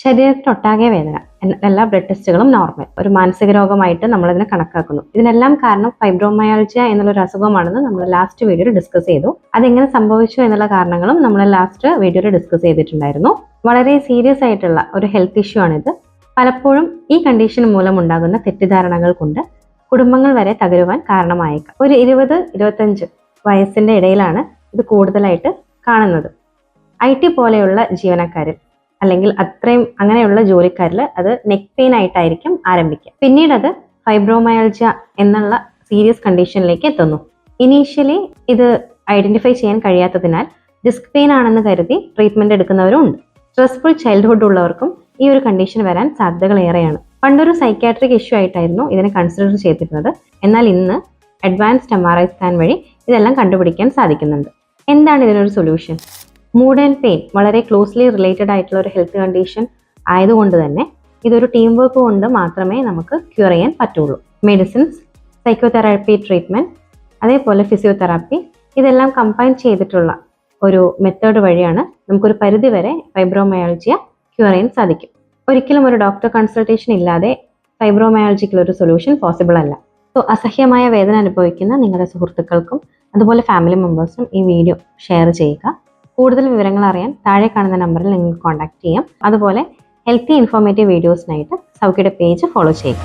ശരീരത്തിനൊട്ടാകെ വേദന, എല്ലാ ബ്ലഡ് ടെസ്റ്റുകളും നോർമൽ. ഒരു മാനസിക രോഗമായിട്ട് നമ്മളതിനെ കണക്കാക്കുന്നു. ഇതിനെല്ലാം കാരണം ഫൈബ്രോമയാൾജിയ എന്നുള്ള ഒരു അസുഖമാണെന്ന് നമ്മൾ ലാസ്റ്റ് വീഡിയോയിൽ ഡിസ്കസ് ചെയ്തു. അതെങ്ങനെ സംഭവിച്ചു എന്നുള്ള കാരണങ്ങളും നമ്മൾ ലാസ്റ്റ് വീഡിയോയിൽ ഡിസ്കസ് ചെയ്തിട്ടുണ്ടായിരുന്നു. വളരെ സീരിയസ് ആയിട്ടുള്ള ഒരു ഹെൽത്ത് ഇഷ്യൂ ആണിത്. പലപ്പോഴും ഈ കണ്ടീഷൻ മൂലം ഉണ്ടാകുന്ന തെറ്റിദ്ധാരണകൾ കൊണ്ട് കുടുംബങ്ങൾ വരെ തകരുവാൻ കാരണമായേക്കാം. ഒരു 20-25 വയസ്സിന്റെ ഇടയിലാണ് ഇത് കൂടുതലായിട്ട് കാണുന്നത്. IT പോലെയുള്ള ജീവനക്കാരിൽ അല്ലെങ്കിൽ അങ്ങനെയുള്ള ജോലിക്കാരിൽ അത് നെക്ക് പെയിൻ ആയിട്ടായിരിക്കും ആരംഭിക്കുക. പിന്നീട് അത് ഫൈബ്രോമയാൾജിയ എന്നുള്ള സീരിയസ് കണ്ടീഷനിലേക്ക് എത്തുന്നു. ഇനീഷ്യലി ഇത് ഐഡന്റിഫൈ ചെയ്യാൻ കഴിയാത്തതിനാൽ ഡിസ്ക് പെയിൻ ആണെന്ന് കരുതി ട്രീറ്റ്മെന്റ് എടുക്കുന്നവരും ഉണ്ട്. സ്ട്രെസ്ഫുൾ ചൈൽഡ്ഹുഡ് ഉള്ളവർക്കും ഈ ഒരു കണ്ടീഷൻ വരാൻ സാധ്യതകൾ ഏറെയാണ്. പണ്ടൊരു സൈക്യാട്രിക് ഇഷ്യൂ ആയിട്ടായിരുന്നു ഇതിനെ കൺസിഡർ ചെയ്തിരുന്നത്. എന്നാൽ ഇന്ന് അഡ്വാൻസ്ഡ് MRI സ്കാൻ വഴി ഇതെല്ലാം കണ്ടുപിടിക്കാൻ സാധിക്കുന്നുണ്ട്. എന്താണ് ഇതിനൊരു സൊല്യൂഷൻ? മൂഡ് ആൻഡ് പെയിൻ വളരെ ക്ലോസ്ലി റിലേറ്റഡ് ആയിട്ടുള്ള ഒരു ഹെൽത്ത് കണ്ടീഷൻ ആയതുകൊണ്ട് തന്നെ ഇതൊരു ടീം വർക്ക് കൊണ്ട് മാത്രമേ നമുക്ക് ക്യൂർ ചെയ്യാൻ പറ്റുള്ളൂ. മെഡിസിൻസ്, സൈക്കോതെറാപ്പി ട്രീറ്റ്മെന്റ്, അതേപോലെ ഫിസിയോതെറാപ്പി, ഇതെല്ലാം കമ്പൈൻ ചെയ്തിട്ടുള്ള ഒരു മെത്തേഡ് വഴിയാണ് നമുക്കൊരു പരിധി വരെ ഫൈബ്രോമയാൾജിയ ക്യൂർ ചെയ്യാൻ സാധിക്കും. ഒരിക്കലും ഒരു ഡോക്ടർ കൺസൾട്ടേഷൻ ഇല്ലാതെ ഫൈബ്രോമയാൾജിക്കുള്ള ഒരു സൊല്യൂഷൻ പോസിബിൾ അല്ല. സോ അസഹ്യമായ വേദന അനുഭവിക്കുന്ന നിങ്ങളുടെ സുഹൃത്തുക്കൾക്കും അതുപോലെ ഫാമിലി മെമ്പേഴ്സിനും ഈ വീഡിയോ ഷെയർ ചെയ്യുക. കൂടുതൽ വിവരങ്ങൾ അറിയാൻ താഴെ കാണുന്ന നമ്പറിൽ നിങ്ങൾക്ക് കോൺടാക്ട് ചെയ്യാം. അതുപോലെ ഹെൽത്തി ഇൻഫോർമേറ്റീവ് വീഡിയോസിനായിട്ട് സൗഖ്യയുടെ പേജ് ഫോളോ ചെയ്യുക.